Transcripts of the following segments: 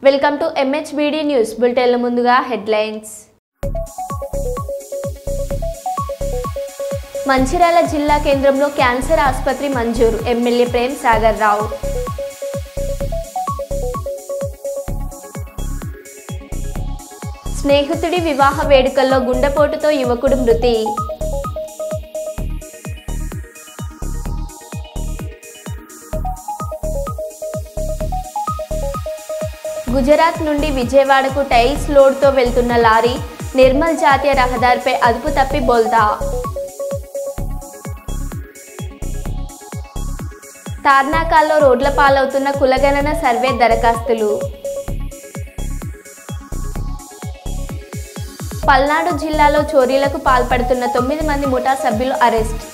Welcome to MHBD news బులెటిన్ల ముందుగా headlines. Mancherial జిల్లా కేంద్రంలో క్యాన్సర్ ఆసుపత్రి మంజూరు. ఎమ్మెల్యే ప్రేమ్ సాగర్ రావు. స్నేహితుడి వివాహ వేడుకల్లో గుండెపోటుతో యువకుడు మృతి. గుజరాత్ నుండి విజయవాడకు టైల్స్ లోడ్తో వెళ్తున్న లారీ నిర్మల్ జాతీయ రహదారిపై అదుపు తప్పి బోల్తా. తార్నాకాల్లో రోడ్ల పాలవుతున్న కులగణన సర్వే దరఖాస్తులు. పల్నాడు జిల్లాలో చోరీలకు పాల్పడుతున్న 9 మంది ముఠా సభ్యులు అరెస్ట్.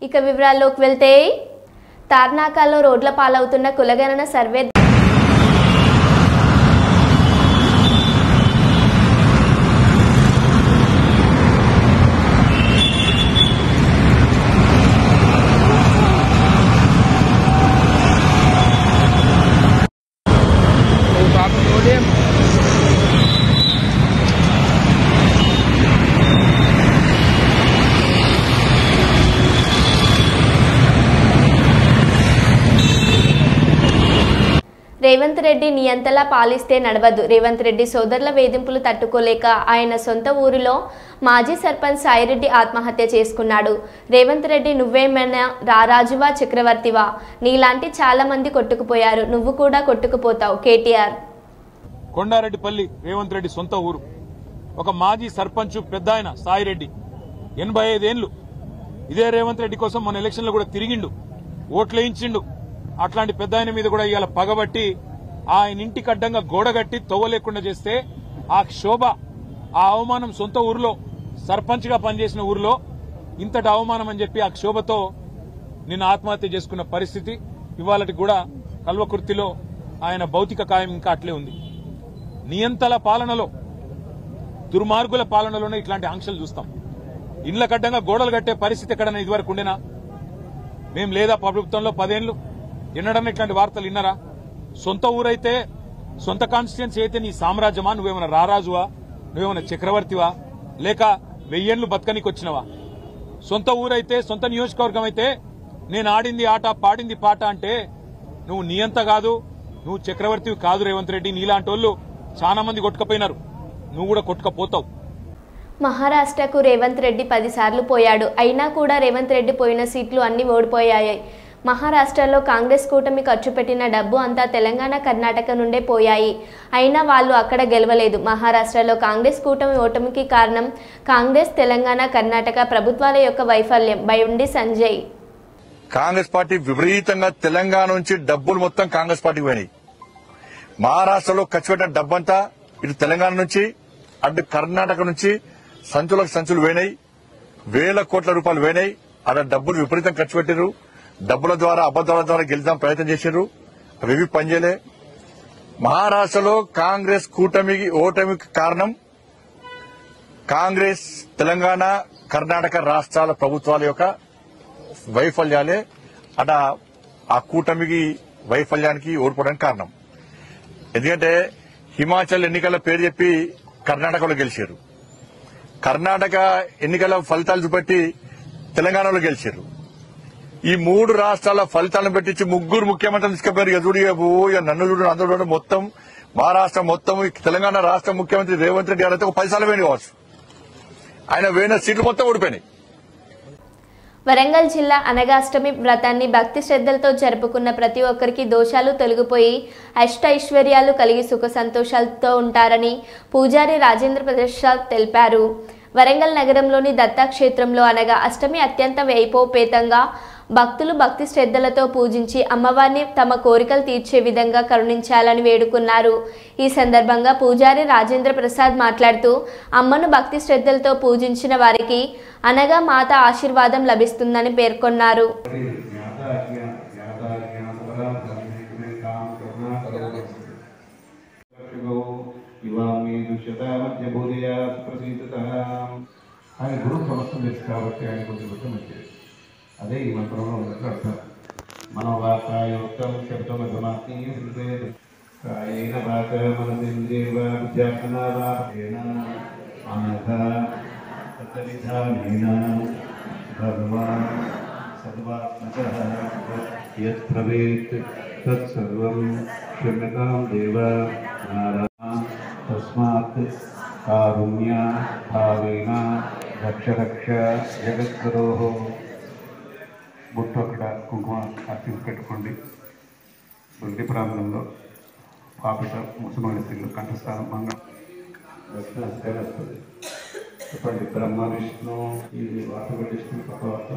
ఇక వివరాల్లోకి వెళ్తే, తార్నాకాల్లో రోడ్ల పాలవుతున్న కులగణన సర్వే రేవంత్ రెడ్డి నియంతలా పాలిస్తే నడవదు. రేవంత్ రెడ్డి సోదరుల వేధింపులు తట్టుకోలేక ఆయన సొంత ఊరిలో మాజీ సర్పంచ్ సాయిరెడ్డి ఆత్మహత్య చేసుకున్నాడు. రేవంత్ రెడ్డి, నువ్వేమైనా రారాజువా చక్రవర్తివా? నీలాంటి చాలా మంది కొట్టుకుపోయారు, నువ్వు కూడా కొట్టుకుపోతావు. కేటీఆర్. కొండారెడ్డిపల్లి రేవంత్ రెడ్డి సొంత ఊరు. ఒక మాజీ సర్పంచ్ పెద్ద ఆయన సాయిరెడ్డి, 85 ఏళ్లు. ఇదే రేవంత్ రెడ్డి కోసం మన ఎలక్షన్లో కూడా తిరిగిండు, ఓట్లేయించిండు. అట్లాంటి పెద్ద ఆయన మీద కూడా ఇవాళ పగబట్టి ఆయన ఇంటికి అడ్డంగా గోడ కట్టి తవ్వలేకుండా చేస్తే ఆ క్షోభ, ఆ అవమానం సొంత ఊరిలో సర్పంచ్ గా పనిచేసిన ఊరిలో ఇంతటి అవమానం అని చెప్పి ఆ క్షోభతో నిన్న ఆత్మహత్య చేసుకున్న పరిస్థితి. ఇవాళకి కూడా కల్వకుర్తిలో ఆయన భౌతిక కాయం ఇంకా అట్లే ఉంది. నియంతల పాలనలో, దుర్మార్గుల పాలనలోనే ఇట్లాంటి ఆంక్షలు చూస్తాం. ఇండ్ల కడ్డంగా గోడలు కట్టే పరిస్థితి ఎక్కడన్నా ఇదివరకు ఉండేనా? మేం లేదా ప్రభుత్వంలో 10 ఏళ్లు ఎన్నడన్నా ఇట్లాంటి వార్తలు విన్నారా? సొంత ఊరైతే, సొంత కాన్స్టిట్యున్సీ అయితే నీ సామ్రాజ్యమా? నువ్వేమైనా రారాజువా? నువ్వేమైనా చక్రవర్తివా? లేక 1000 ఏళ్లు బతకనికి వచ్చినవా? సొంత ఊరైతే, సొంత నియోజకవర్గం అయితే నేను ఆడింది ఆట, పాడింది పాట అంటే నువ్వు నియంత కాదు, నువ్వు చక్రవర్తివి కాదు. రేవంత్ రెడ్డి, నీలాంటి వాళ్ళు చాలా మంది కొట్టుకపోయినారు, నువ్వు కూడా కొట్టుకపోతావు. మహారాష్ట్రకు రేవంత్ రెడ్డి 10 సార్లు పోయాడు. అయినా కూడా రేవంత్ రెడ్డి పోయిన సీట్లు అన్ని ఓడిపోయాయి. మహారాష్ట్రలో కాంగ్రెస్ కూటమి ఖర్చు పెట్టిన డబ్బు అంతా తెలంగాణ, కర్ణాటక నుండే పోయాయి. అయినా వాళ్ళు అక్కడ గెలవలేదు. మహారాష్ట్రలో కాంగ్రెస్ కూటమి ఓటమికి కారణం కాంగ్రెస్, తెలంగాణ, కర్ణాటక ప్రభుత్వాల యొక్క వైఫల్యం. బండి సంజయ్. కాంగ్రెస్ పార్టీ విపరీతంగా తెలంగాణ నుంచి డబ్బులు మొత్తం కాంగ్రెస్ పార్టీకి పోయినాయి. మహారాష్ట్రలో ఖర్చు పెట్టిన డబ్బంతా ఇటు తెలంగాణ నుంచి, అటు కర్ణాటక నుంచి సంచులకు సంచులు పోయినాయి. 1000 కోట్ల రూపాయలు పోయినాయి. అక్కడ డబ్బులు విపరీతం ఖర్చు పెట్టారు. డబ్బుల ద్వారా, అబద్దాల ద్వారా గెలిచాం ప్రయత్నం చేశారు, అవి పనిచేయలే. మహారాష్ట్రలో కాంగ్రెస్ కూటమికి ఓటమికి కారణం కాంగ్రెస్, తెలంగాణ, కర్ణాటక రాష్ట్రాల ప్రభుత్వాల యొక్క వైఫల్యాలే. అట ఆ కూటమికి వైఫల్యానికి ఓడిపోవడానికి కారణం. ఎందుకంటే హిమాచల్ ఎన్నికల పేరు చెప్పి కర్ణాటకలో గెలిచారు, కర్ణాటక ఎన్నికల ఫలితాలు చూపెట్టి తెలంగాణలో గెలిచారు. ఈ 3 రాష్ట్రాల ఫలితాలను పెట్టించి 3 ముఖ్యమంత్రులు తీసుకుపోయారు. ఇక నన్ను చూడు, అందరూ చూడండి, మొత్తం మహారాష్ట్ర మొత్తం, తెలంగాణ రాష్ట్ర ముఖ్యమంత్రి రేవంత్ రెడ్డి గారు అయితే ఒక 10 సార్లు వేయండి కావచ్చు. ఆయన వేయిన సీట్లు మొత్తం ఓడిపోయినాయి. వరంగల్ జిల్లా అనగాష్టమి వ్రతాన్ని భక్తి శ్రద్ధలతో జరుపుకున్న ప్రతి ఒక్కరికి దోషాలు తొలగిపోయి అష్టైశ్వర్యాలు కలిగి సుఖ సంతోషాలతో ఉంటారని పూజారి రాజేంద్ర ప్రసాద్ తెలిపారు. వరంగల్ నగరంలోని దత్తాక్షేత్రంలో అనగా అష్టమి అత్యంత వైభవపేతంగా భక్తులు భక్తి శ్రద్ధలతో పూజించి అమ్మవారిని తమ కోరికలు తీర్చే విధంగా కరుణించాలని వేడుకున్నారు. ఈ సందర్భంగా పూజారి రాజేంద్ర ప్రసాద్ మాట్లాడుతూ, అమ్మను భక్తి శ్రద్ధలతో పూజించిన వారికి అనగా మాత ఆశీర్వాదం లభిస్తుందని పేర్కొన్నారు. ఇవామి ఆయన గురువు సమస్తం తెలుసు కాబట్టి ఆయన కొంచెం వృత్తం వచ్చేది. అదే ఈ మంత్రంలో ఉన్నట్లు అర్థం. మన వాకాయోక్తం శబ్దం కాయేన వాక మనసేంద్రియైవ విద్యాసనావాహేన అనఘ తద్విధానేన భగవాన్ సర్వాత్మకః యత్ ప్రవేత్ తత్సర్వం క్షమ్యతాం దేవ నారాయణ తస్మాత్ కారుణ్య భావేన రక్ష రక్ష జగద్గురోః. బొట్టు అక్కడ కుంకుమ అర్చన పెట్టుకోండి. బుద్ధి ప్రాంతంలో పాపిట ముసలి స్త్రీలు కంఠస్థానం మంగళం వస్తుంది. చెప్పండి బ్రహ్మ విష్ణు ఇది వాసవిష్ణు పక్కవార్త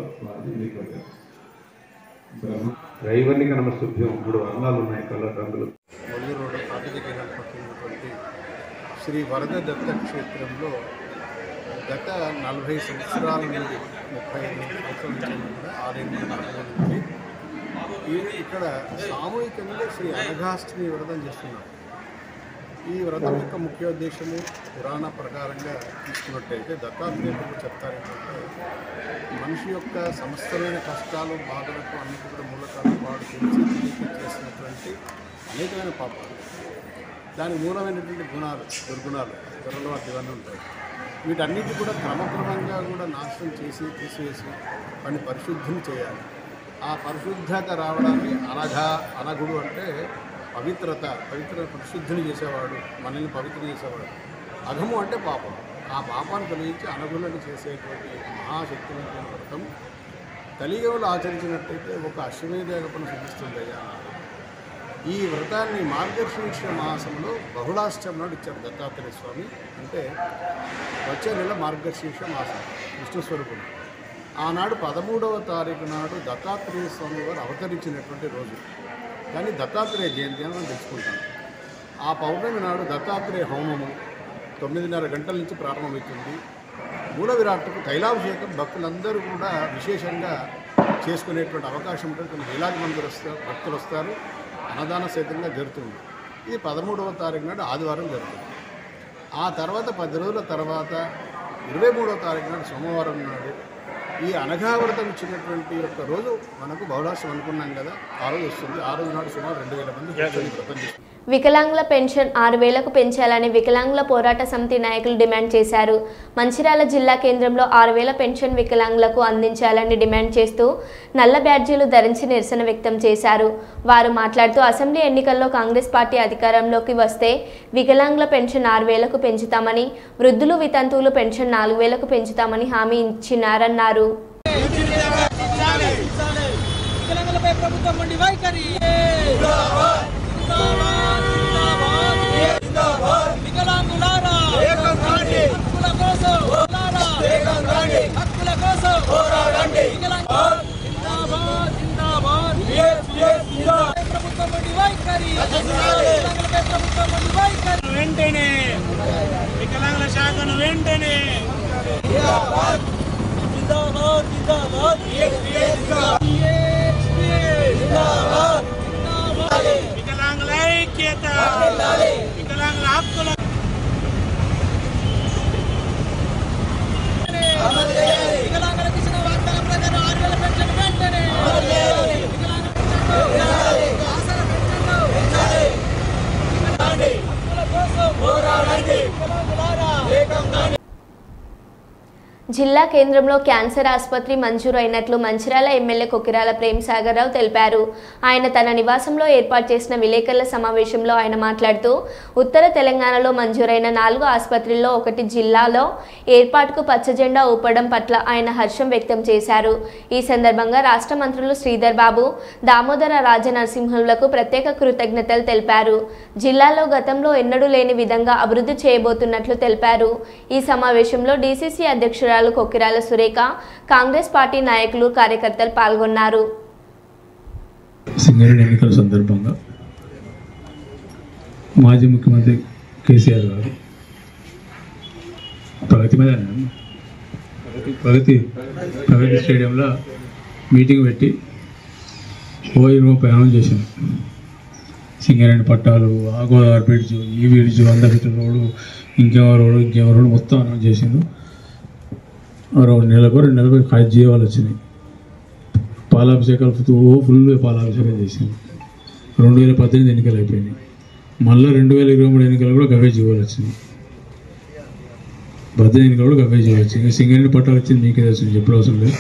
బ్రహ్మ రైవన్నిక నమస్తుభ్యం. 3 వర్ణాలు ఉన్నాయి, కలర్ రంగులు. మొల్లి రోడ్డు ప్రాతినిధ్యం పట్టినటువంటి శ్రీ వరద దత్త క్షేత్రంలో గత 40 సంవత్సరాల నుండి 35 సంవత్సరాల నుంచి కూడా 6 నుండి ఇక్కడ సామూహికంగా శ్రీ అనఘాష్టమి వ్రతం చేస్తున్నారు. ఈ వ్రతం యొక్క ముఖ్య ఉద్దేశము పురాణ ప్రకారంగా తీసుకున్నట్టయితే దత్తాత్రేయుడు చెప్తారేంటంటే మనిషి యొక్క సమస్తమైన కష్టాలు బాధలకు అన్నిటి కూడా మూలకాలు వాడు తెలిసి చేసినటువంటి అనేకమైన పాపాలు, దానికి మూలమైనటువంటి గుణాలు దుర్గుణాలు త్వరలో ఇవన్నీ ఉంటాయి. వీటన్నిటి కూడా క్రమక్రమంగా కూడా నాశనం చేసి తీసివేసి వాడిని పరిశుద్ధిని చేయాలి. ఆ పరిశుద్ధత రావడాన్ని అనగుడు అంటే పవిత్ర పరిశుద్ధిని చేసేవాడు, మనల్ని పవిత్రం చేసేవాడు. అఘము అంటే పాపం. ఆ పాపాన్ని తొలగించి అనగులను చేసేటువంటి మహాశక్తివంతమైన వ్రతం కలియుగంలో ఆచరించినట్టయితే ఒక అశ్వమేధ యాగం సిద్ధిస్తుందయ్యా. ఈ వ్రతాన్ని మార్గశీర్ష మాసంలో బహుళాష్టమి నాడు ఇచ్చారు దత్తాత్రేయ స్వామి. అంటే వచ్చే నెల మార్గశీర్ష మాసం విష్ణు స్వరూపం. ఆనాడు 13వ తారీఖు నాడు దత్తాత్రేయ స్వామి వారు అవతరించినటువంటి రోజు. కానీ దత్తాత్రేయ జయంతి అని మనం తెలుసుకుంటాం. ఆ పౌర్ణమి నాడు దత్తాత్రేయ హోమము 9:30 గంటల నుంచి ప్రారంభమవుతుంది. మూల విరాట్టుకు తైలాభిషేకం భక్తులందరూ కూడా విశేషంగా చేసుకునేటువంటి అవకాశం ఉంటుంది. కొన్ని వేలాది మంది భక్తులు వస్తారు. అన్నదాన సహితంగా జరుగుతుంది. ఇది 13వ తారీఖు నాడు ఆదివారం జరుగుతుంది. ఆ తర్వాత 10 రోజుల తర్వాత 23వ తారీఖు నాడు సోమవారం నాడు ఈ అనఘావ్రతం ఇచ్చినటువంటి యొక్క రోజు మనకు బహుళాష్టమి అనుకున్నాం కదా, ఆ రోజు వస్తుంది. ఆ రోజు నాడు సుమారు 2000 మంది వ్రతం చేస్తారు. వికలాంగుల పెన్షన్ 6000కు పెంచాలని వికలాంగుల పోరాట సమితి నాయకులు డిమాండ్ చేశారు. మంచిర్యాల జిల్లా కేంద్రంలో 6000 పెన్షన్ వికలాంగులకు అందించాలని డిమాండ్ చేస్తూ నల్ల బ్యాడ్జీలు ధరించి నిరసన వ్యక్తం చేశారు. వారు మాట్లాడుతూ అసెంబ్లీ ఎన్నికల్లో కాంగ్రెస్ పార్టీ అధికారంలోకి వస్తే వికలాంగుల పెన్షన్ 6000కు పెంచుతామని, వృద్ధులు వితంతువులు పెన్షన్ 4000కు పెంచుతామని హామీ ఇచ్చినారన్నారు. వెంటనే వికలాంగుల శాఖను వెంటనే వికలాంగుల ఐక్యత, వికలాంగుల హక్కుల వికలాంగులకు ఇచ్చిన వాగ్దానం ప్రకారం 6000 పెన్షన్ వెంటనే జిల్లా కేంద్రంలో క్యాన్సర్ ఆసుపత్రి మంజూరు అయినట్లు మంచిర్యాల ఎమ్మెల్యే కొకిరాల ప్రేమ్సాగర్ రావు తెలిపారు. ఆయన తన నివాసంలో ఏర్పాటు చేసిన విలేకరుల సమావేశంలో ఆయన మాట్లాడుతూ ఉత్తర తెలంగాణలో మంజూరైన 4 ఆసుపత్రుల్లో ఒకటి జిల్లాలో ఏర్పాటుకు పచ్చజెండా ఊపడం పట్ల ఆయన హర్షం వ్యక్తం చేశారు. ఈ సందర్భంగా రాష్ట్ర మంత్రులు శ్రీధర్ బాబు, దామోదర రాజనరసింహులకు ప్రత్యేక కృతజ్ఞతలు తెలిపారు. జిల్లాలో గతంలో ఎన్నడూ లేని విధంగా అభివృద్ధి చేయబోతున్నట్లు తెలిపారు. ఈ సమావేశంలో డీసీసీ అధ్యక్షురాలు కొకిరాల సురేఖ, కాంగ్రెస్ పార్టీ నాయకులు, కార్యకర్తలు పాల్గొన్నారు. సింగరేణి ఎన్నికల సందర్భంగా మాజీ ముఖ్యమంత్రి కేసీఆర్ గారు ప్రగతి స్టేడియంలో మీటింగ్ పెట్టి ఓ ప్రయాణం చేశాను. సింగరేణి పట్టాలు, ఆ గోదావరి బ్రిడ్జు, ఈ బ్రిడ్జు, 100 ఫీట్ల రోడ్డు, ఇంకెవరు మొత్తం అనౌన్స్ చేసిండు. నెలకు 2 నెలలకు 5 జీవాలు వచ్చినాయి. పాలాభిషేకాలు ఫుల్ పాలాభిషేకం చేసింది. 2018 ఎన్నికలు అయిపోయినాయి. మళ్ళీ 2023 ఎన్నికలు కూడా గవే జీవాలు వచ్చినాయి. 18 ఎన్నికలు కూడా గవే జీవాలు వచ్చింది. ఇంకా సింగరేణి పట్టాలు వచ్చింది మీకే తెలుసు, చెప్పడం అవసరం లేదు.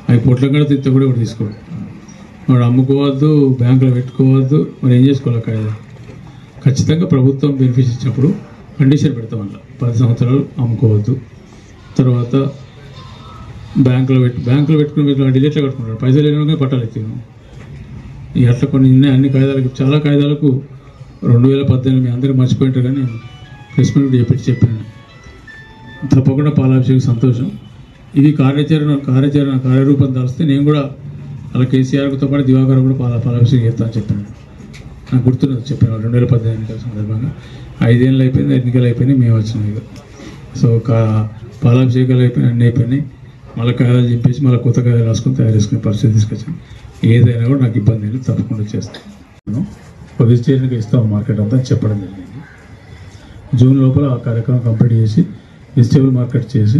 అవి పొట్ల కూడా తిత్త కూడా ఒకటి తీసుకోవడం, వాడు అమ్ముకోవద్దు, బ్యాంకులో పెట్టుకోవద్దు, మరి ఏం చేసుకోవాలి కాయలు. ఖచ్చితంగా ప్రభుత్వం బెనిఫిట్స్ ఇచ్చినప్పుడు కండిషన్ పెడతాం. అలా 10 సంవత్సరాలు అమ్ముకోవద్దు. తర్వాత బ్యాంకులో పెట్టుకుని మీరు డిలేట్లో కట్టుకుంటారు, పైసలు లేని పట్టాలు ఎత్తాను. అట్లా కొన్ని ఉన్నాయి. అన్ని కాయిదాలకు, చాలా కాయిదాలకు 2018 మీ అందరూ మర్చిపోయింటారు, కానీ నేను ప్రెస్ మీట్ చెప్పాను. తప్పకుండా పాలాభిషేకం సంతోషం. ఇది కార్యరూపం దాల్స్తే నేను కూడా అలా కేసీఆర్తో పాటు దివాకర్ కూడా పాలాభిషేకం చేస్తానని చెప్పాను. నాకు గుర్తున్నది చెప్పాను. 2018 ఎన్నికల సందర్భంగా 5 ఏళ్ళు అయిపోయింది, ఎన్నికలు అయిపోయినాయి, మేము వచ్చినాం ఇక. సో పాలాభిషేకాలు అయిపోయినాయి, అన్నీ అయిపోయినాయి. మళ్ళీ కాయలు చింపేసి మళ్ళీ కొత్త కాయలు రాసుకొని తయారు చేసుకునే పరిస్థితి తీసుకొచ్చాను. ఏదైనా కూడా నాకు ఇబ్బంది లేదు, తప్పకుండా చేస్తాను. వెజిటేరియన్గా ఇస్తాం మార్కెట్ అంతా చెప్పడం జరిగింది. జూన్ లోపల ఆ కార్యక్రమం కంప్లీట్ చేసి వెజిటేబుల్ మార్కెట్ చేసి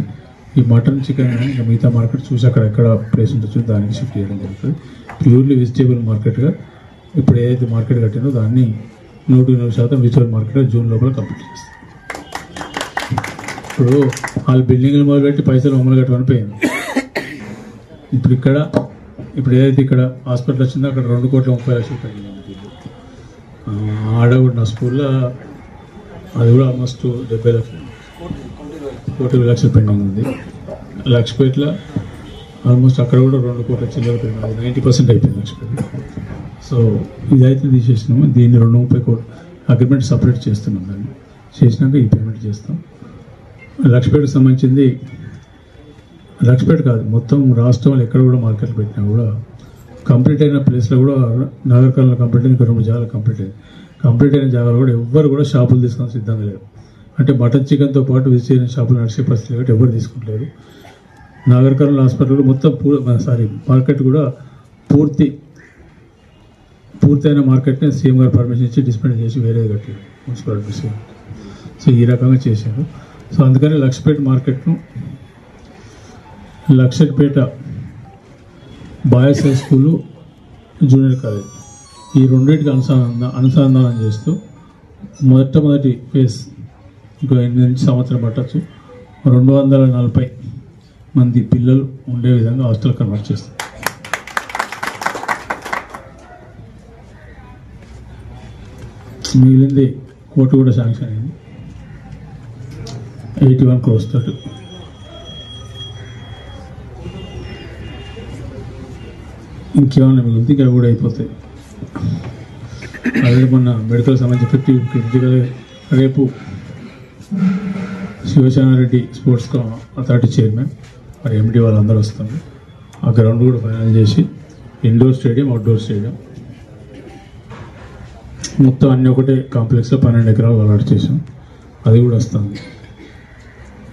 ఈ మటన్, చికెన్ ఇంకా మిగతా మార్కెట్ చూసి అక్కడ ఎక్కడ ప్లేస్ ఉంటుందో దానికి షిఫ్ట్ చేయడం జరుగుతుంది. ప్యూర్లీ వెజిటేబుల్ మార్కెట్గా ఇప్పుడు ఏదైతే మార్కెట్ కట్టిందో దాన్ని 100% వెజిటేబుల్ మార్కెట్గా జూన్ లోపల కంప్లీట్ చేస్తాం. ఇప్పుడు వాళ్ళు బిల్డింగ్లు మొదలుపెట్టి పైసలు మమ్మల్ని కట్టమనిపోయింది. ఇప్పుడు ఏదైతే ఇక్కడ హాస్పిటల్ వచ్చిందో అక్కడ 2,30,00,000 పెండింగ్ ఉంది. ఆడ కూడా నా స్కూల్లో అది కూడా ఆల్మోస్ట్ 70 లక్షలు పెండింగ్ ఉంది. లక్షపేటలో ఆల్మోస్ట్ అక్కడ కూడా 2 కోట్ల చిల్లర పెండింగ్, 90% అయిపోయింది లక్షపేట. సో ఇదైతే తీసేసినాము. దీన్ని 230 కోట్లు అగ్రిమెంట్ సపరేట్ చేస్తున్నాం. దాన్ని చేసినాక ఈ పేమెంట్ చేస్తాం. లక్షపేటకు సంబంధించింది, లక్షపేట కాదు మొత్తం రాష్ట్రంలో ఎక్కడ కూడా మార్కెట్లు పెట్టినా కూడా కంప్లీట్ అయిన ప్లేస్లో కూడా నగరకర్ణలో కంప్లీట్ అయిన 2 జాగాలు కంప్లీట్ అయిన జాగాలు కూడా ఎవ్వరు కూడా షాపులు తీసుకొని సిద్ధంగా లేరు. అంటే మటన్ చికెన్తో పాటు వెజిటేరియన్ షాపులు నడిచే పరిస్థితి కాబట్టి ఎవరు తీసుకుంటలేరు. నాగర్కర్నూలు హాస్పిటల్ కూడా మొత్తం మార్కెట్ కూడా పూర్తయిన మార్కెట్ని సీఎం గారు పర్మిషన్ ఇచ్చి డిస్పెండ్ చేసి వేరేది కట్టారు మున్సిపాలిటీ. సో ఈ రకంగా చేశారు. సో అందుకని లక్షపేట మార్కెట్ను Lakshapeta boys high school, junior college ఈ రెండింటికి అనుసంధానం చేస్తూ మొట్టమొదటి ఫేజ్ ఇంకో 8 సంవత్సరం పట్టచ్చు 240 మంది పిల్లలు ఉండే విధంగా హాస్టల్ కన్వర్ట్ చేస్తాం. మిగిలింది కోర్టు కూడా శాంక్షన్ అయింది 81 crores తోటి. ఇంకేమన్నా మిగిలింది ఇక్కడ కూడా అయిపోతాయి. ఆల్రెడీ మొన్న మెడికల్ సంబంధించి క్రిటికల్ రేపు శివశానారెడ్డి స్పోర్ట్స్ అథారిటీ చైర్మన్ మరి ఎండి వాళ్ళందరూ వస్తారు. ఆ గ్రౌండ్ కూడా ఫైనల్ చేసి ఇండోర్ స్టేడియం, అవుట్డోర్ స్టేడియం మొత్తం అన్నీ ఒకటే కాంప్లెక్స్లో 12 ఎకరాలు అలాట్ చేసాం. అది కూడా వస్తుంది.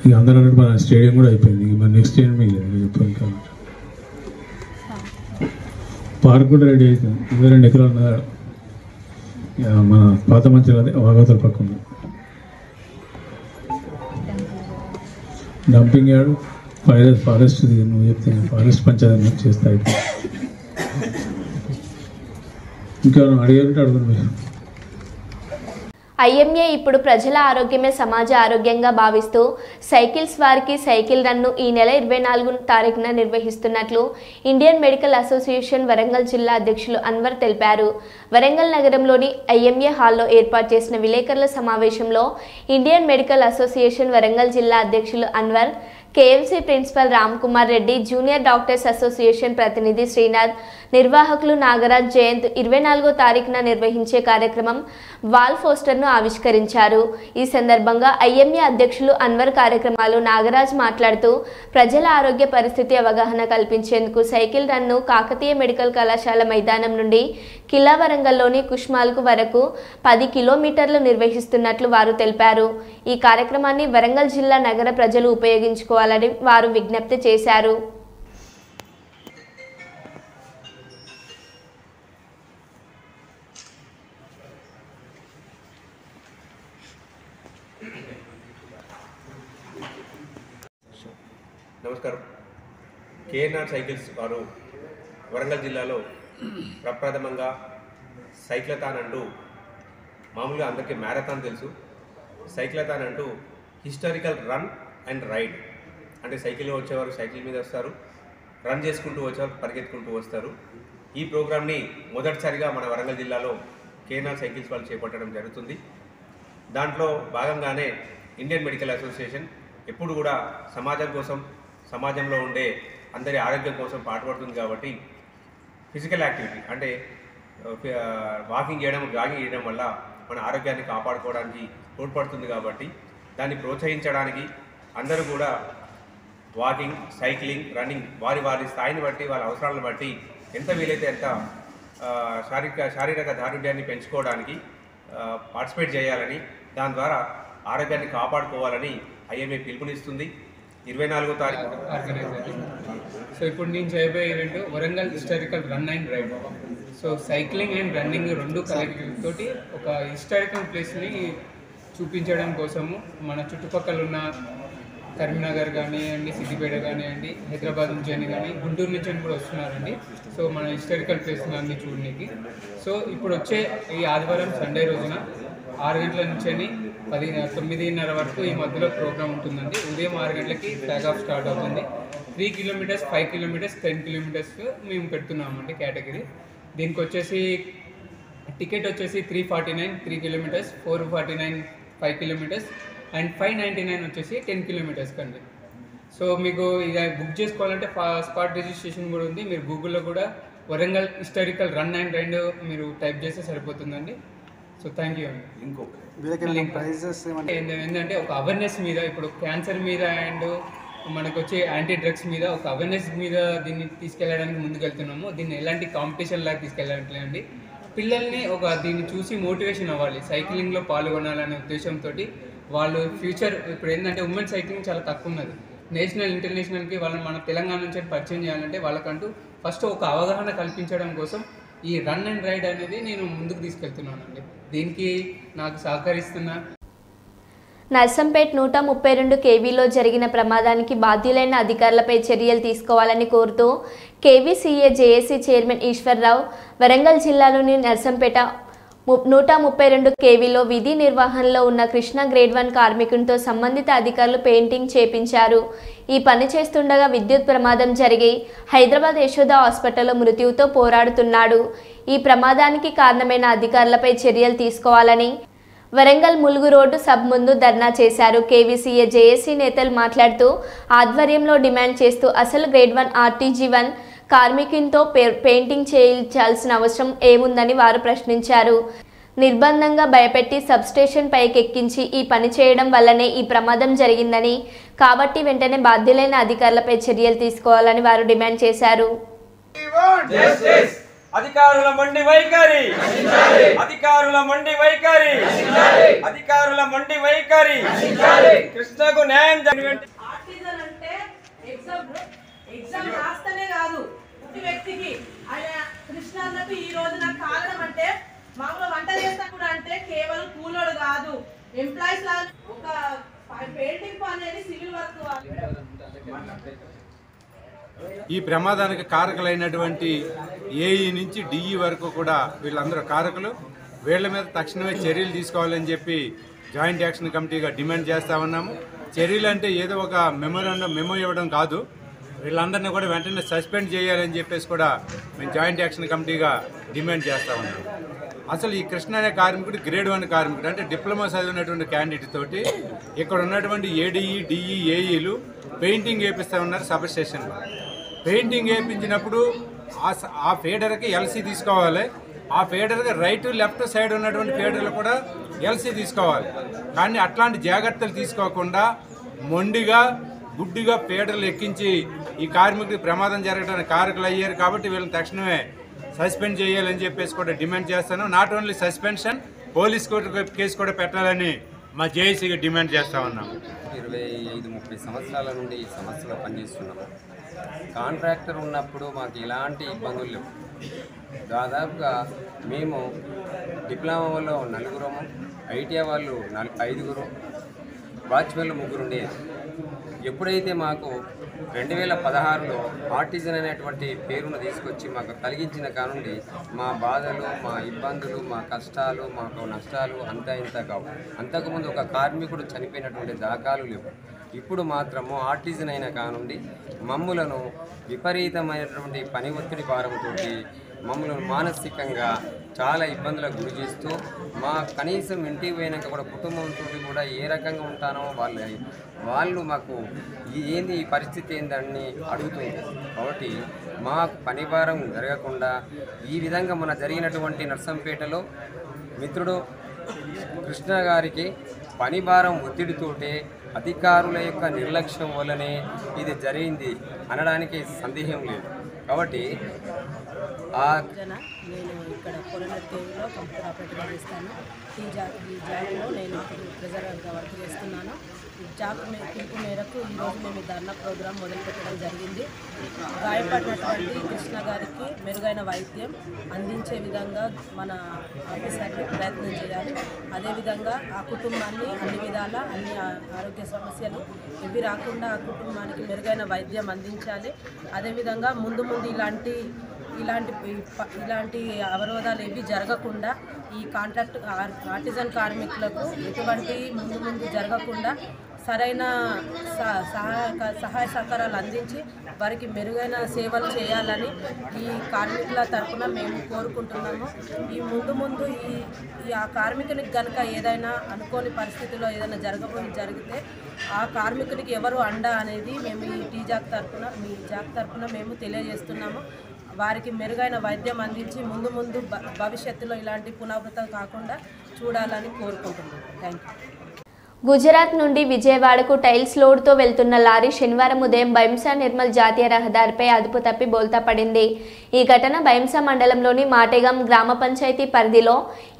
ఇక అందరూ అన్నట్టు మన స్టేడియం కూడా అయిపోయింది. ఇక మన నెక్స్ట్ స్టేడియం మిగిలేదు చెప్పాను కాబట్టి పార్క్ కూడా రెడీ అవుతుంది. 22 ఎకరాలు మన పాత మంచిగా అదే వాగవతల పక్క ఉంది. డంపింగ్ యార్డు ఫారెస్ట్ నువ్వు చెప్తే ఫారెస్ట్ పంచాయతీ చేస్తే అయిపోయింది. ఇంకా అడిగారంటే అడుగుతుంది మీరు. ఐఎంఏ ఇప్పుడు ప్రజల ఆరోగ్యమే సమాజ ఆరోగ్యంగా భావిస్తూ సైకిల్స్ వారికి సైకిల్ రన్ను ఈ నెల 24వ తారీఖున నిర్వహిస్తున్నట్లు ఇండియన్ మెడికల్ అసోసియేషన్ వరంగల్ జిల్లా అధ్యక్షులు అన్వర్ తెలిపారు. వరంగల్ నగరంలోని ఐఎంఏ హాల్లో ఏర్పాటు చేసిన విలేకరుల సమావేశంలో ఇండియన్ మెడికల్ అసోసియేషన్ వరంగల్ జిల్లా అధ్యక్షులు Anwar, KMC principal Ram Kumar Reddy, junior doctors association ప్రతినిధి శ్రీనాథ్, నిర్వాహకులు నాగరాజ్ జయంత్ 24వ తారీఖున నిర్వహించే కార్యక్రమం వాల్ పోస్టర్ను ఆవిష్కరించారు. ఈ సందర్భంగా ఐఎంఏ అధ్యక్షులు అన్వర్ కార్యక్రమాలు నాగరాజ్ మాట్లాడుతూ ప్రజల ఆరోగ్య పరిస్థితి అవగాహన కల్పించేందుకు సైకిల్ రన్ను కాకతీయ మెడికల్ కళాశాల మైదానం నుండి కిలా వరంగల్లోని కుష్మాల్కు వరకు 10 కిలోమీటర్లు నిర్వహిస్తున్నట్లు వారు తెలిపారు. ఈ కార్యక్రమాన్ని వరంగల్ జిల్లా నగర ప్రజలు ఉపయోగించుకోవాలని వారు విజ్ఞప్తి చేశారు. నమస్కారం. కేఎన్ఆర్ సైకిల్స్ వారు వరంగల్ జిల్లాలో ప్రప్రథమంగా సైక్లథాన్ అంటూ, మామూలుగా అందరికీ మ్యారథాన్ తెలుసు, సైక్లథాన్ అంటూ హిస్టారికల్ రన్ అండ్ రైడ్, అంటే సైకిల్లో వచ్చేవారు సైకిల్ మీద వస్తారు, రన్ చేసుకుంటూ వచ్చేవారు పరిగెత్తుకుంటూ వస్తారు. ఈ ప్రోగ్రామ్ని మొదటిసారిగా మన వరంగల్ జిల్లాలో కేఎన్ఆర్ సైకిల్స్ వాళ్ళు చేపట్టడం జరుగుతుంది. దాంట్లో భాగంగానే ఇండియన్ మెడికల్ అసోసియేషన్ ఎప్పుడు కూడా సమాజం కోసం, సమాజంలో ఉండే అందరి ఆరోగ్యం కోసం పాటుపడుతుంది. కాబట్టి ఫిజికల్ యాక్టివిటీ అంటే వాకింగ్ చేయడం, జాగింగ్ చేయడం వల్ల మన ఆరోగ్యాన్ని కాపాడుకోవడానికి తోడ్పడుతుంది. కాబట్టి దాన్ని ప్రోత్సహించడానికి అందరూ కూడా వాకింగ్, సైక్లింగ్, రన్నింగ్ వారి వారి స్థాయిని బట్టి, వాళ్ళ అవసరాలను బట్టి ఎంత వీలైతే అంత శారీరక దారుఢ్యాన్ని పెంచుకోవడానికి పార్టిసిపేట్ చేయాలని, దాని ద్వారా ఆరోగ్యాన్ని కాపాడుకోవాలని ఐఎంఏ పిలుపునిస్తుంది. 24వ తారీఖు సో ఇప్పుడు నేను చేయబోయే event Warangal historical run and ride. So cycling and running రెండు కలెక్టివ్ తోటి ఒక హిస్టారికల్ ప్లేస్ని చూపించడం కోసము మన చుట్టుపక్కల ఉన్న కరీంనగర్ కానివ్వండి, సిద్దిపేట కానివ్వండి, హైదరాబాద్ నుంచి అని కానీ, గుంటూరు నుంచి అని కూడా వస్తున్నారండి. సో మన హిస్టారికల్ ప్లేస్ని అన్ని చూడడానికి. సో ఇప్పుడు వచ్చే ఈ ఆదివారం సండే రోజున 6 గంటల నుంచి 9:30 వరకు ఈ మధ్యలో ప్రోగ్రామ్ ఉంటుందండి. ఉదయం 6 గంటలకి ఫ్లాగ్ ఆఫ్ స్టార్ట్ అవుతుంది. 3 కిలోమీటర్స్, 5 కిలోమీటర్స్, 10 కిలోమీటర్స్ మేము పెడుతున్నామండి కేటగిరీ. దీనికి వచ్చేసి టికెట్ వచ్చేసి 349 3 కిలోమీటర్స్, 449 5 కిలోమీటర్స్ అండ్ 599 వచ్చేసి 10 కిలోమీటర్స్ కండి. సో మీకు ఇక బుక్ చేసుకోవాలంటే స్పాట్ రిజిస్ట్రేషన్ కూడా ఉంది. మీరు గూగుల్లో కూడా Warangal historical run and ride మీరు టైప్ చేస్తే సరిపోతుందండి. సో థ్యాంక్ యూ అండి. ఏంటంటే ఒక అవేర్నెస్ మీద, ఇప్పుడు క్యాన్సర్ మీద అండ్ మనకు వచ్చే యాంటీ డ్రగ్స్ మీద ఒక అవేర్నెస్ మీద దీన్ని తీసుకెళ్ళడానికి ముందుకెళ్తున్నాము. దీన్ని ఎలాంటి కాంపిటీషన్ లాగా తీసుకెళ్ళట్లేదండి. పిల్లల్ని దీన్ని చూసి మోటివేషన్ అవ్వాలి, సైక్లింగ్లో పాల్గొనాలనే ఉద్దేశంతో వాళ్ళు ఫ్యూచర్, ఇప్పుడు ఏంటంటే ఉమెన్ సైక్లింగ్ చాలా తక్కువ ఉన్నది. నేషనల్, ఇంటర్నేషనల్కి వాళ్ళని మన తెలంగాణ నుంచి పరిచయం చేయాలంటే వాళ్ళకంటూ ఫస్ట్ ఒక అవగాహన కల్పించడం కోసం ఈ రన్ అండ్ రైడ్ అనేది నేను ముందుకు తీసుకెళ్తున్నానండి. దీనికి నాకు సహకరిస్తున్న నర్సంపేట్ 132 కేవీలో జరిగిన ప్రమాదానికి బాధ్యులైన అధికారులపై చర్యలు తీసుకోవాలని కోరుతూ కేవీసీఏ జేఏసీ చైర్మన్ ఈశ్వర్రావు వరంగల్ జిల్లాలోని నర్సంపేట 132 కేవీలో విధి నిర్వహణలో ఉన్న కృష్ణ గ్రేడ్ 1 కార్మికునితో సంబంధిత అధికారులు పెయింటింగ్ చేపించారు. ఈ పని చేస్తుండగా విద్యుత్ ప్రమాదం జరిగి హైదరాబాద్ యశోద హాస్పిటల్లో మృత్యువుతో పోరాడుతున్నాడు. ఈ ప్రమాదానికి కారణమైన అధికారులపై చర్యలు తీసుకోవాలని వరంగల్ ములుగు రోడ్డు సబ్ ముందు ధర్నా చేశారు. కేవీసీఏ జేఏసీ నేతలు మాట్లాడుతూ ఆధ్వర్యంలో డిమాండ్ చేస్తూ అసలు గ్రేడ్ 1 RTG1 కార్మికునితో పెయింటింగ్ చేయించాల్సిన అవసరం ఏముందని వారు ప్రశ్నించారు. నిర్బంధంగా భయపెట్టి సబ్స్టేషన్ పైకెక్కించి ఈ పని చేయడం వల్లనే ఈ ప్రమాదం జరిగిందని, కాబట్టి వెంటనే బాధ్యులైన అధికారులపై చర్యలు తీసుకోవాలని వారు డిమాండ్ చేశారు. అధికారుల మొండి వైఖరి, అధికారుల మొండి వైఖరి, అధికారుల మొండి వైఖరి, కృష్ణకు న్యాయం జరిగింది. ఎగ్జామ్ రాస్తేనే కాదు, ప్రతి వ్యక్తికి ఆయన కృష్ణ అన్నకు ఈ రోజు నాకు కారణం అంటే మామూలు వంట చేస్తా కూడా అంటే కేవలం కూలోడు కాదు, ఎంప్లాయీస్ లాగా ఒక పెయింటింగ్ పని అనేది సివిల్ వర్క్. ఈ ప్రమాదానికి కారకులైనటువంటి ఏఈ నుంచి డిఈ వరకు కూడా వీళ్ళందరూ కారకులు. వీళ్ళ మీద తక్షణమే చర్యలు తీసుకోవాలని చెప్పి జాయింట్ యాక్షన్ కమిటీగా డిమాండ్ చేస్తూ ఉన్నాము. చర్యలు అంటే ఏదో ఒక మెమో ఇవ్వడం కాదు, వీళ్ళందరినీ కూడా వెంటనే సస్పెండ్ చేయాలని చెప్పేసి కూడా మేము జాయింట్ యాక్షన్ కమిటీగా డిమాండ్ చేస్తూ ఉన్నాము. అసలు ఈ కృష్ణ అనే కార్మికుడు గ్రేడ్ 1 కార్మికుడు, అంటే డిప్లొమా చదివినటువంటి క్యాండిడేట్ తోటి ఇక్కడ ఉన్నటువంటి ఏడీఈ, డిఈ, ఏఈలు పెయింటింగ్ వేపిస్తూ ఉన్నారు సబ్ స్టేషన్లో. పెయింటింగ్ వేయించినప్పుడు ఆ ఫీడర్కి ఎల్సీ తీసుకోవాలి, ఆ ఫీడర్కి రైట్ లెఫ్ట్ సైడ్ ఉన్నటువంటి ఫీడర్లు కూడా ఎల్సీ తీసుకోవాలి. కానీ అట్లాంటి జాగ్రత్తలు తీసుకోకుండా మొండిగా గుడ్డిగా ఫీడర్లు ఎక్కించి ఈ కార్మికుడికి ప్రమాదం జరగడానికి కారకులు అయ్యారు. కాబట్టి వీళ్ళని తక్షణమే సస్పెండ్ చేయాలని చెప్పేసి కూడా డిమాండ్ చేస్తాను. Not only suspension, police case కూడా పెట్టాలని మా జేఏసీగా డిమాండ్ చేస్తా ఉన్నాము. 25-30 సంవత్సరాల నుండి ఈ సంస్థలో పనిచేస్తున్నాము. కాంట్రాక్టర్ ఉన్నప్పుడు మాకు ఎలాంటి ఇబ్బందులు లేవు. దాదాపుగా మేము డిప్లొమా వాళ్ళు 4 ఐటీఐ వాళ్ళు 5, వాచ్మెన్లు 3 ఉండేది. ఎప్పుడైతే మాకు 2016లో ఆర్టిజన్ అనేటువంటి పేరును తీసుకొచ్చి మాకు కలిగించిన కానుండి మా బాధలు, మా ఇబ్బందులు, మా కష్టాలు, మాకు నష్టాలు అంతా ఇంత కావు. అంతకుముందు ఒక కార్మికుడు చనిపోయినటువంటి దాఖలు లేవు. ఇప్పుడు మాత్రము ఆర్టిజన్ అయిన కానుండి మమ్ములను విపరీతమైనటువంటి పని ఒత్తిడి భారంతో మమ్మల్ని మానసికంగా చాలా ఇబ్బందులకు గురి చేస్తూ మా కనీసం ఇంటికి పోయినాక కూడా కుటుంబంతో కూడా ఏ రకంగా ఉంటానో వాళ్ళు మాకు ఏంది ఈ పరిస్థితి ఏందని అడుగుతుంది. కాబట్టి మాకు పని భారం జరగకుండా ఈ విధంగా మన జరిగినటువంటి నర్సంపేటలో మిత్రుడు కృష్ణ గారికి పని భారం ఒత్తిడితోటే అధికారుల యొక్క నిర్లక్ష్యం వల్లనే ఇది జరిగింది అనడానికి సందేహం లేదు. కాబట్టి నేను ఇక్కడ కొరనర్ కేవ్లో కంప్యూటర్ ఆపరేటర్గా చేస్తాను. ఈ జాబ్లో నేను ట్రెజరర్గా వర్క్ చేస్తున్నాను. ఈ జాబ్ పిలుపు మేరకు ఈరోజు మేము ధర్నా ప్రోగ్రాం మొదలుపెట్టడం జరిగింది. గాయపడినటువంటి కృష్ణ గారికి మెరుగైన వైద్యం అందించే విధంగా మన ఆఫీసర్లు ప్రయత్నం చేయాలి. అదేవిధంగా ఆ కుటుంబాన్ని అన్ని విధాల అన్ని ఆరోగ్య సమస్యలు ఇవి రాకుండా ఆ కుటుంబానికి మెరుగైన వైద్యం అందించాలి. అదేవిధంగా ముందు ఇలాంటి అవరోధాలు ఏవి జరగకుండా ఈ కాంట్రాక్ట్ ఆర్టిజన్ కార్మికులకు ఎటువంటి ముందు జరగకుండా సరైన సహాయ సహకారాలు అందించి వారికి మెరుగైన సేవలు చేయాలని ఈ కార్మికుల తరఫున మేము కోరుకుంటున్నాము. ఈ ముందు ఆ కార్మికునికి కనుక ఏదైనా అనుకోని పరిస్థితిలో ఏదైనా జరిగితే ఆ కార్మికుడికి ఎవరు అండ అనేది మేము ఈ జాక్ తరఫున మేము తెలియజేస్తున్నాము. వారికి మెరుగైన వైద్యం అందించి ముందు భవిష్యత్తులో ఇలాంటి పునరావృతం కాకుండా చూడాలని కోరుకుంటున్నాను. Thank you. గుజరాత్ నుండి విజయవాడకు టైల్స్ లోడ్తో వెళ్తున్న లారీ శనివారం ఉదయం బైంసా నిర్మల్ జాతీయ రహదారిపై అదుపు తప్పి బోల్తా పడింది. ఈ ఘటన బైంసా మండలంలోని మాటేగాం గ్రామ పంచాయతీ పరిధిలో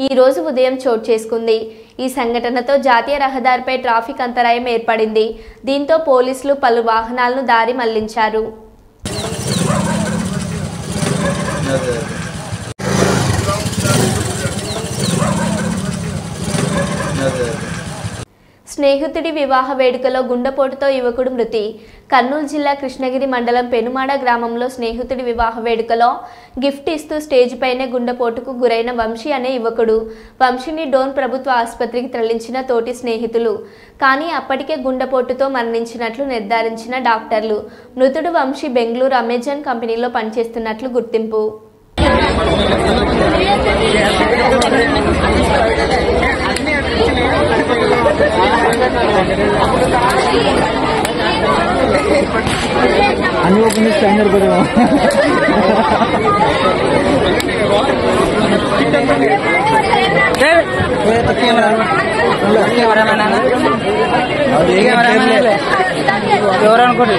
ఈ రోజు ఉదయం చోటు చేసుకుంది. ఈ సంఘటనతో జాతీయ రహదారిపై ట్రాఫిక్ అంతరాయం ఏర్పడింది. దీంతో పోలీసులు పలు వాహనాలను దారి మళ్లించారు. స్నేహితుడి వివాహ వేడుకలో గుండెపోటుతో యువకుడు మృతి. కర్నూలు జిల్లా కృష్ణగిరి మండలం పెనుమాడ గ్రామంలో స్నేహితుడి వివాహ వేడుకలో గిఫ్ట్ ఇస్తూ స్టేజ్ పైనే గుండెపోటుకు గురైన వంశీ అనే యువకుడు. వంశీని డోన్ ప్రభుత్వ ఆసుపత్రికి తరలించిన తోటి స్నేహితులు. కానీ అప్పటికే గుండెపోటుతో మరణించినట్లు నిర్ధారించిన డాక్టర్లు. మృతుడు వంశీ బెంగళూరు అమెజాన్ కంపెనీలో పనిచేస్తున్నట్లు గుర్తింపు. అన్ని ఒక స్టాండర్ కదా ఎవరనుకోండి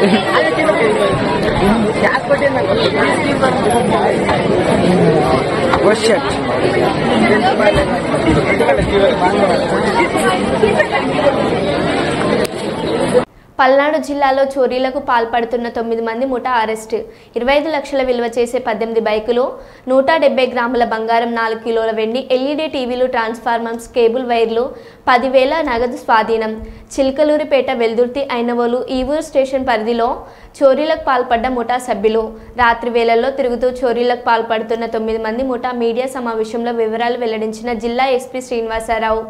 పల్నాడు జిల్లాలో చోరీలకు పాల్పడుతున్న 9 మంది ముఠా అరెస్ట్. 25 లక్షల విలువ చేసే 18 బైకులు, 170 గ్రాముల బంగారం, 4 కిలోల వెండి, ఎల్ఈడీ టీవీలు, ట్రాన్స్ఫార్మర్స్, కేబుల్ వైర్లు, 10,000 నగదు స్వాధీనం. చిల్కలూరిపేట, వెల్దుర్తి, ఐనవోలు, ఈవూరు స్టేషన్ పరిధిలో చోరీలకు పాల్పడ్డ ముఠా సభ్యులు. రాత్రి వేళల్లో తిరుగుతూ చోరీలకు పాల్పడుతున్న 9 మంది ముఠా మీడియా సమావేశంలో వివరాలు వెల్లడించిన జిల్లా ఎస్పీ శ్రీనివాసరావు.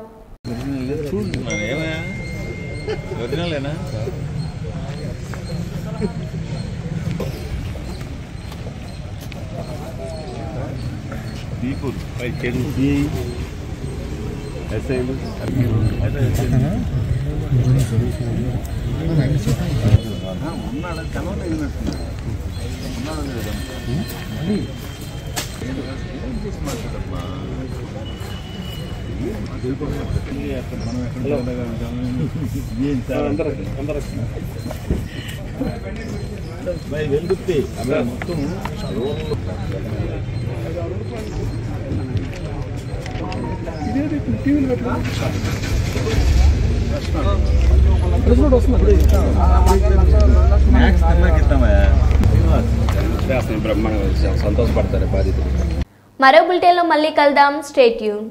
వెళ్తే మొత్తం మరో బులెటిన్లో మళ్ళీ కలుద్దాం. Stay tune.